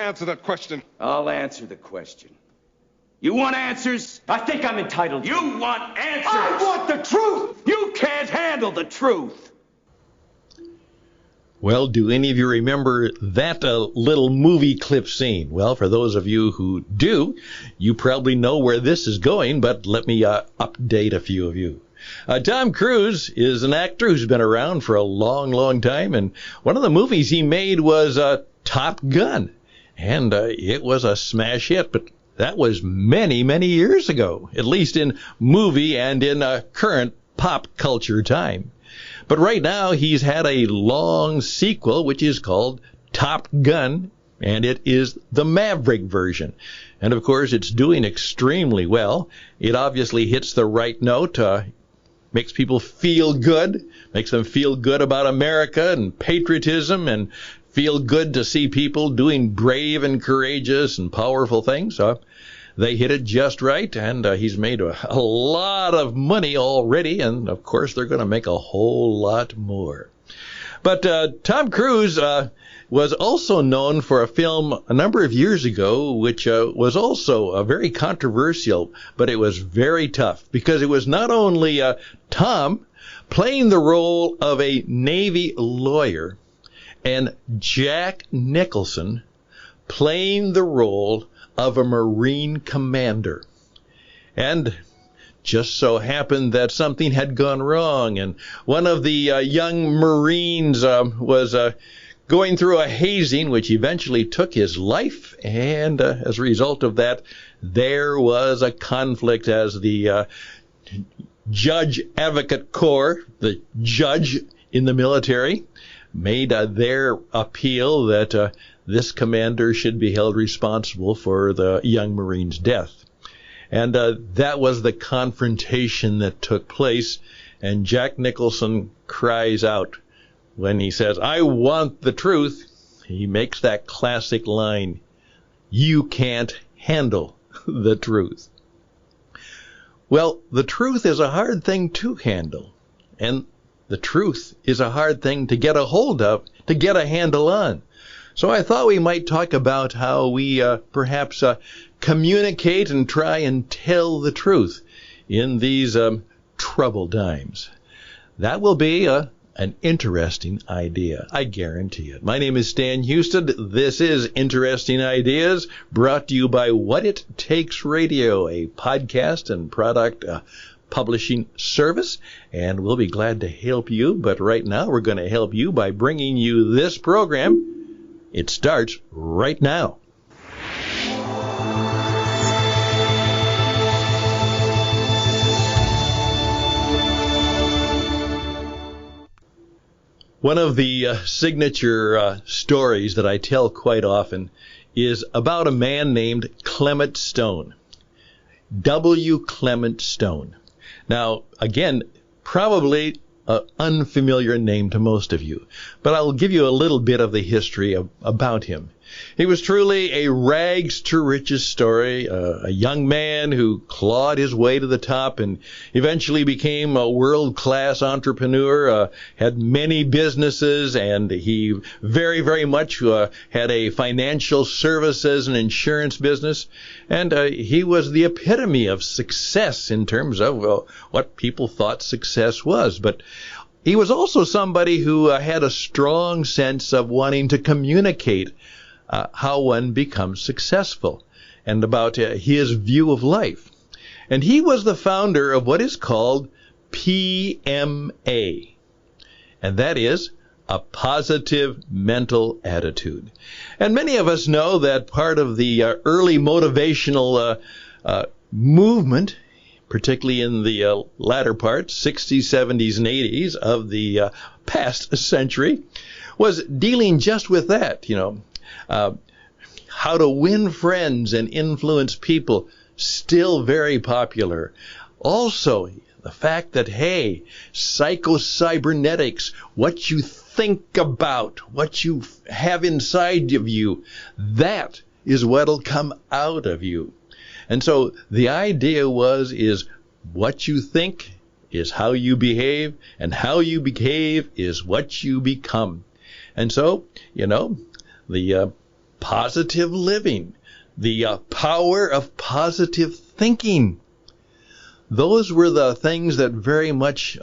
answer that question. I'll answer the question. You want answers? I think I'm entitled to. You want answers? I want the truth! You can't handle the truth. Well, do any of you remember that little movie clip scene? Well, for those of you who do, you probably know where this is going, but let me update a few of you. Tom Cruise is an actor who's been around for a long, long time, and one of the movies he made was Top Gun, and it was a smash hit, but that was many, many years ago, at least in movie and in current pop culture time. But right now, he's had a long sequel, which is called Top Gun, and it is the Maverick version. And of course, it's doing extremely well. It obviously hits the right note, makes people feel good, makes them feel good about America and patriotism, and feel good to see people doing brave and courageous and powerful things. They hit it just right, and he's made a lot of money already, and of course they're going to make a whole lot more. But Tom Cruise was also known for a film a number of years ago, which was also very controversial, but it was very tough, because it was not only Tom playing the role of a Navy lawyer, and Jack Nicholson playing the role of a Marine commander. And just so happened that something had gone wrong, and one of the young Marines was going through a hazing, which eventually took his life, and as a result of that, there was a conflict as the Judge Advocate Corps, the judge in the military, made their appeal that this commander should be held responsible for the young Marine's death. And that was the confrontation that took place, and Jack Nicholson cries out when he says, "I want the truth." He makes that classic line, "You can't handle the truth." Well, the truth is a hard thing to handle, and the truth is a hard thing to get a hold of, to get a handle on. So I thought we might talk about how we perhaps communicate and try and tell the truth in these troubled times. That will be an interesting idea, I guarantee it. My name is Stan Houston. This is Interesting Ideas, brought to you by What It Takes Radio, a podcast and product publishing service, and we'll be glad to help you. But right now, we're going to help you by bringing you this program. It starts right now. One of the signature stories that I tell quite often is about a man named Clement Stone. W. Clement Stone. Now, again, probably an unfamiliar name to most of you, but I'll give you a little bit of the history about him. He was truly a rags to riches story, a young man who clawed his way to the top and eventually became a world-class entrepreneur, had many businesses, and he very, very much had a financial services and insurance business, and he was the epitome of success in terms of what people thought success was. But he was also somebody who had a strong sense of wanting to communicate how one becomes successful, and about his view of life. And he was the founder of what is called PMA, and that is a positive mental attitude. And many of us know that part of the early motivational movement, particularly in the latter part, 60s, 70s, and 80s of the past century, was dealing just with that, how to win friends and influence people, still very popular. Also, the fact that, hey, psycho-cybernetics, what you think about, what you have inside of you, that is what'll come out of you. And so the idea is what you think is how you behave, and how you behave is what you become. And so, the positive living, the power of positive thinking. Those were the things that very much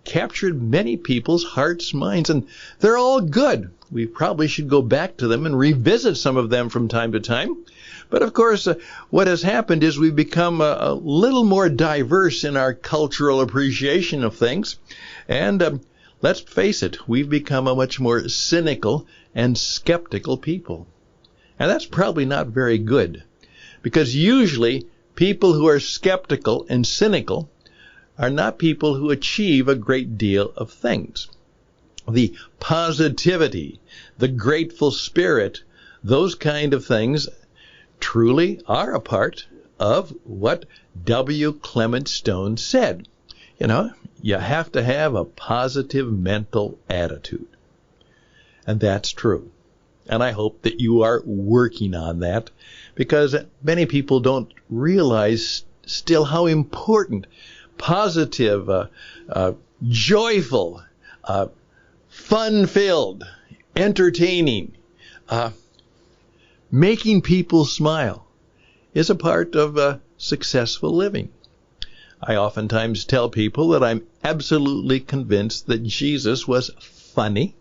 captured many people's hearts, minds, and they're all good. We probably should go back to them and revisit some of them from time to time. But of course, what has happened is we've become a little more diverse in our cultural appreciation of things. And let's face it, we've become a much more cynical and skeptical people. And that's probably not very good, because usually people who are skeptical and cynical are not people who achieve a great deal of things. The positivity, the grateful spirit, those kind of things truly are a part of what W. Clement Stone said. You know, you have to have a positive mental attitude. And that's true. And I hope that you are working on that, because many people don't realize still how important positive, joyful, fun-filled, entertaining, making people smile is a part of successful living. I oftentimes tell people that I'm absolutely convinced that Jesus was funny.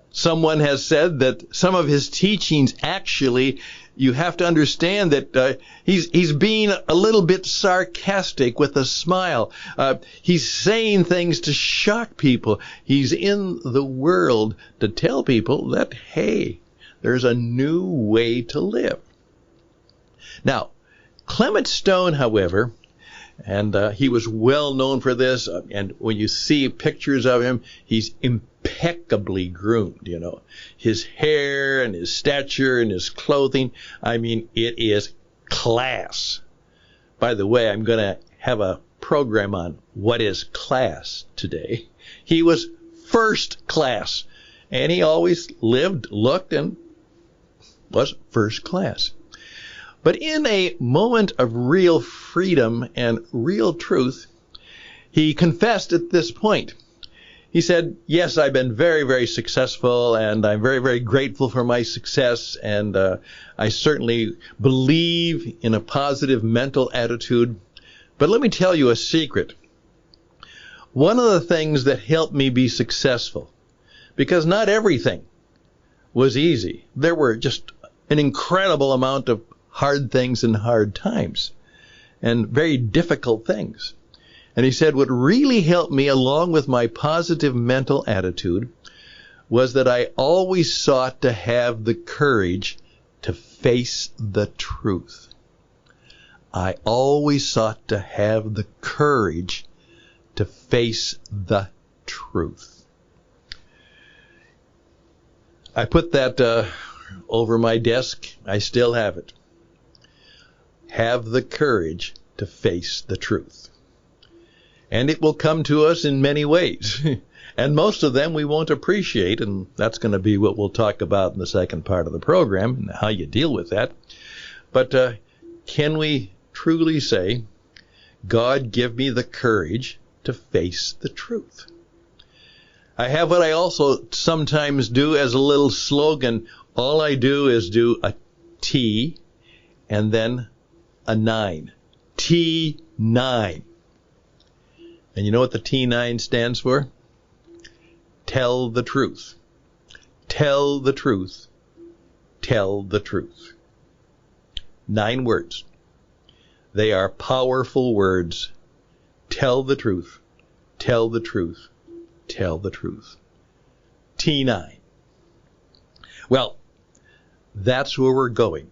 Someone has said that some of his teachings, actually, you have to understand that he's being a little bit sarcastic with a smile. He's saying things to shock people. He's in the world to tell people that, hey, there's a new way to live. Now, Clement Stone, however, and he was well known for this, and when you see pictures of him, he's impeccably groomed, you know. His hair and his stature and his clothing, I mean, it is class. By the way, I'm going to have a program on what is class today. He was first class, and he always lived, looked, and was first class. But in a moment of real freedom and real truth, he confessed at this point. He said, yes, I've been very, very successful, and I'm very, very grateful for my success, and I certainly believe in a positive mental attitude. But let me tell you a secret. One of the things that helped me be successful, because not everything was easy. There were just an incredible amount of hard things and hard times, and very difficult things. And he said, what really helped me, along with my positive mental attitude, was that I always sought to have the courage to face the truth. I always sought to have the courage to face the truth. I put that over my desk. I still have it. Have the courage to face the truth. And it will come to us in many ways. And most of them we won't appreciate, and that's going to be what we'll talk about in the second part of the program, and how you deal with that. But can we truly say, God, give me the courage to face the truth? I have what I also sometimes do as a little slogan. All I do is do a T and then a 9. T9. And you know what the T9 stands for? Tell the truth. Tell the truth. Tell the truth. 9 words. They are powerful words. Tell the truth. Tell the truth. Tell the truth. T9. Well, that's where we're going.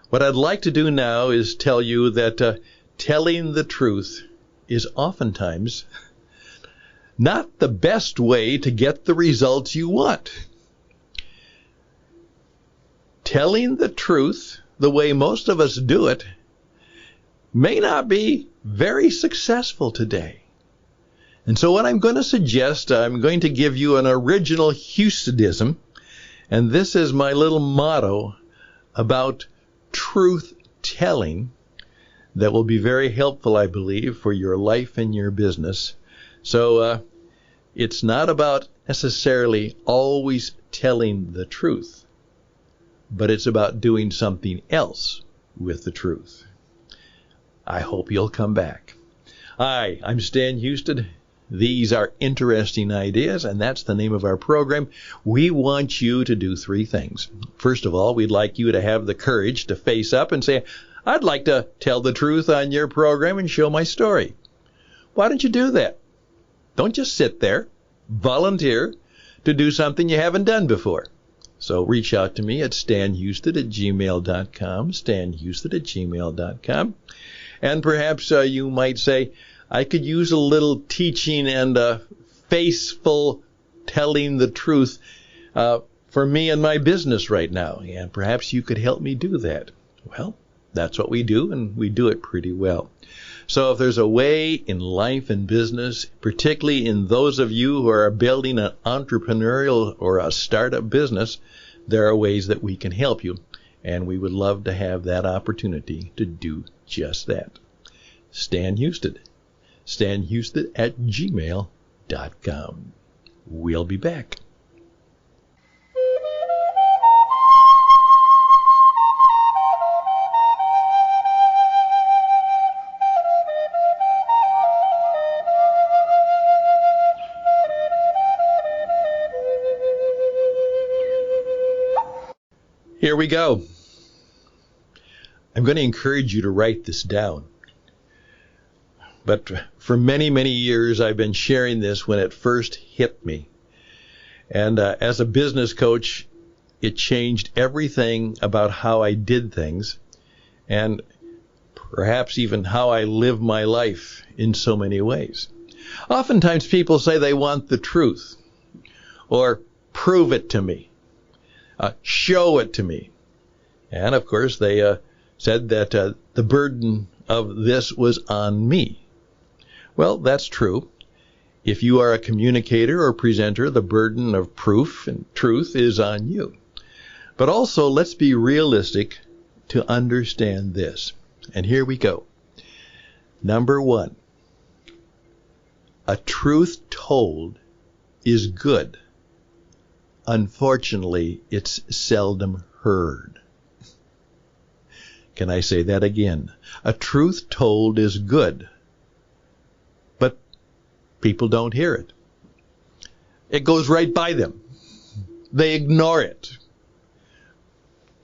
What I'd like to do now is tell you that telling the truth is oftentimes not the best way to get the results you want. Telling the truth, the way most of us do it, may not be very successful today. And so what I'm going to suggest, I'm going to give you an original Houstonism, and this is my little motto about truth-telling that will be very helpful, I believe, for your life and your business. So it's not about necessarily always telling the truth, but it's about doing something else with the truth. I hope you'll come back. Hi, I'm Stan Houston. These are interesting ideas, and that's the name of our program. We want you to do three things. First of all, we'd like you to have the courage to face up and say, I'd like to tell the truth on your program and show my story. Why don't you do that? Don't just sit there. Volunteer to do something you haven't done before. So reach out to me at stanhouston@gmail.com, stanhouston@gmail.com. And perhaps you might say, I could use a little teaching and faceful telling the truth for me and my business right now. And perhaps you could help me do that. Well, that's what we do, and we do it pretty well. So if there's a way in life and business, particularly in those of you who are building an entrepreneurial or a startup business, there are ways that we can help you. And we would love to have that opportunity to do just that. Stan Houston. stanhouston@gmail.com. We'll be back. Here we go. I'm going to encourage you to write this down. But for many, many years, I've been sharing this when it first hit me. And as a business coach, it changed everything about how I did things and perhaps even how I live my life in so many ways. Oftentimes people say they want the truth or prove it to me, show it to me. And of course, they said that the burden of this was on me. Well, that's true. If you are a communicator or presenter, the burden of proof and truth is on you. But also, let's be realistic to understand this. And here we go. Number one, a truth told is good. Unfortunately, it's seldom heard. Can I say that again? A truth told is good, but people don't hear it. It goes right by them. They ignore it.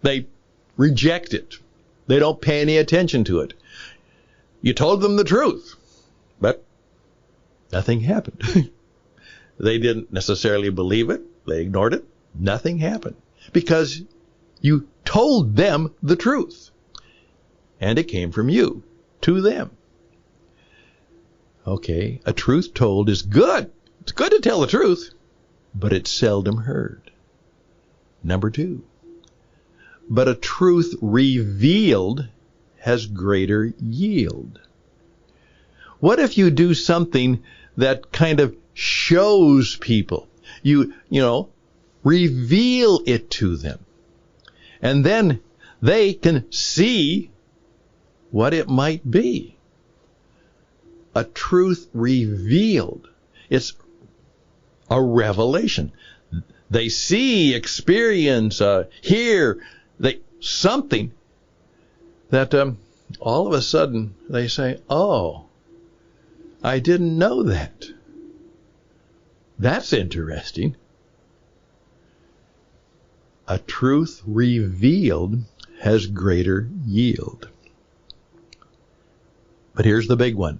They reject it. They don't pay any attention to it. You told them the truth, but nothing happened. They didn't necessarily believe it. They ignored it. Nothing happened because you told them the truth. And it came from you to them. Okay, a truth told is good. It's good to tell the truth, but it's seldom heard. Number two, but a truth revealed has greater yield. What if you do something that kind of shows people? You reveal it to them. And then they can see what it might be. A truth revealed. It's a revelation. They see, experience, hear, something that all of a sudden they say, oh, I didn't know that. That's interesting. A truth revealed has greater yield. But here's the big one.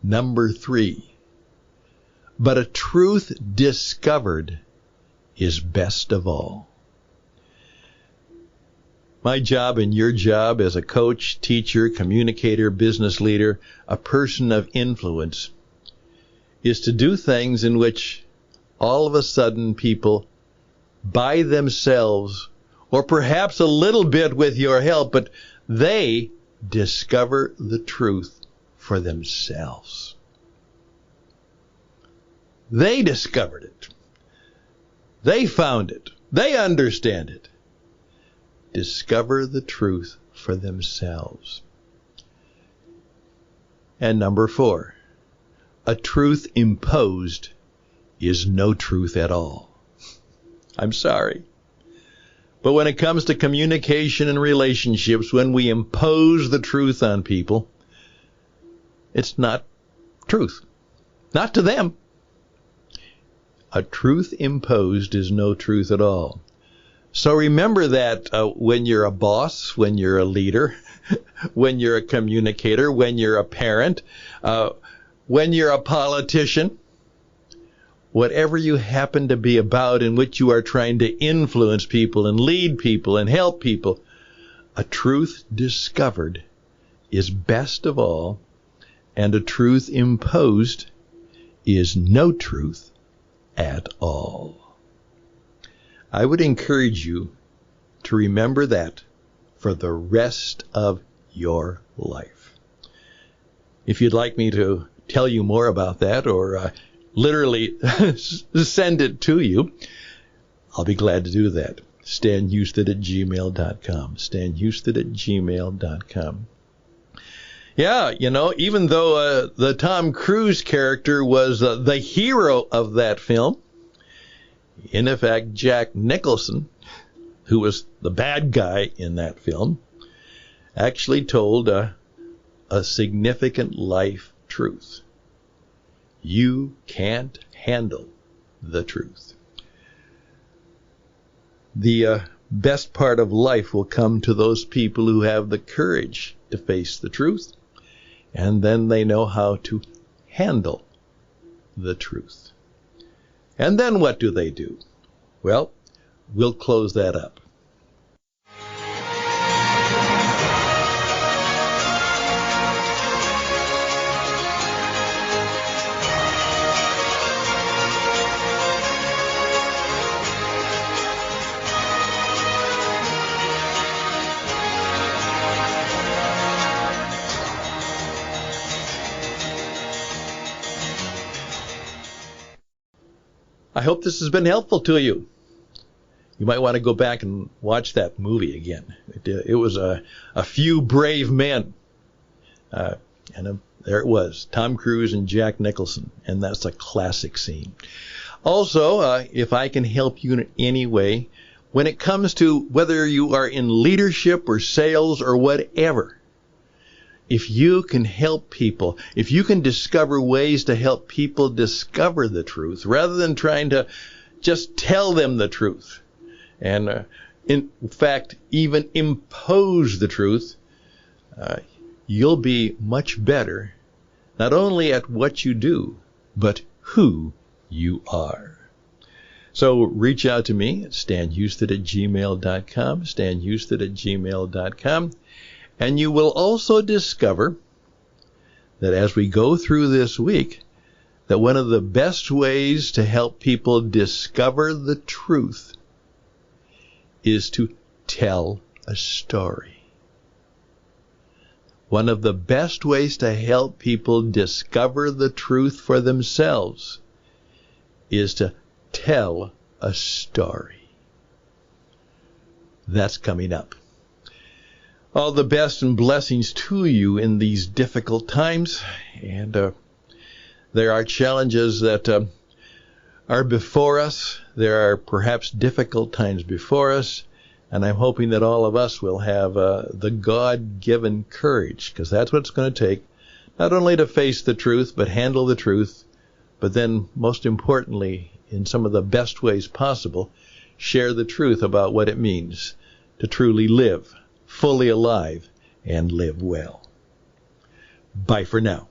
Number three. But a truth discovered is best of all. My job and your job as a coach, teacher, communicator, business leader, a person of influence, is to do things in which all of a sudden people by themselves, or perhaps a little bit with your help, but they discover the truth for themselves. They discovered it. They found it. They understand it. Discover the truth for themselves. And number four, a truth imposed is no truth at all. I'm sorry. But when it comes to communication and relationships, when we impose the truth on people, it's not truth. Not to them. A truth imposed is no truth at all. So remember that when you're a boss, when you're a leader, when you're a communicator, when you're a parent, when you're a politician, whatever you happen to be about in which you are trying to influence people and lead people and help people, a truth discovered is best of all, and a truth imposed is no truth at all. I would encourage you to remember that for the rest of your life. If you'd like me to tell you more about that, or literally send it to you, I'll be glad to do that. StanHouston@gmail.com. StanHouston@gmail.com. Yeah, even though the Tom Cruise character was the hero of that film, in effect, Jack Nicholson, who was the bad guy in that film, actually told a significant life truth. You can't handle the truth. The best part of life will come to those people who have the courage to face the truth, and then they know how to handle the truth. And then what do they do? Well, we'll close that up. I hope this has been helpful to you. You might want to go back and watch that movie again. It was a few brave men. And there it was, Tom Cruise and Jack Nicholson. And that's a classic scene. Also, if I can help you in any way, when it comes to whether you are in leadership or sales or whatever, if you can help people, if you can discover ways to help people discover the truth, rather than trying to just tell them the truth, and in fact, even impose the truth, you'll be much better, not only at what you do, but who you are. So reach out to me at StanHouston@gmail.com, StanHouston@gmail.com. And you will also discover that as we go through this week, that one of the best ways to help people discover the truth is to tell a story. One of the best ways to help people discover the truth for themselves is to tell a story. That's coming up. All the best and blessings to you in these difficult times. And there are challenges that are before us. There are perhaps difficult times before us. And I'm hoping that all of us will have the God-given courage, because that's what it's going to take, not only to face the truth, but handle the truth, but then, most importantly, in some of the best ways possible, share the truth about what it means to truly live fully alive and live well. Bye for now.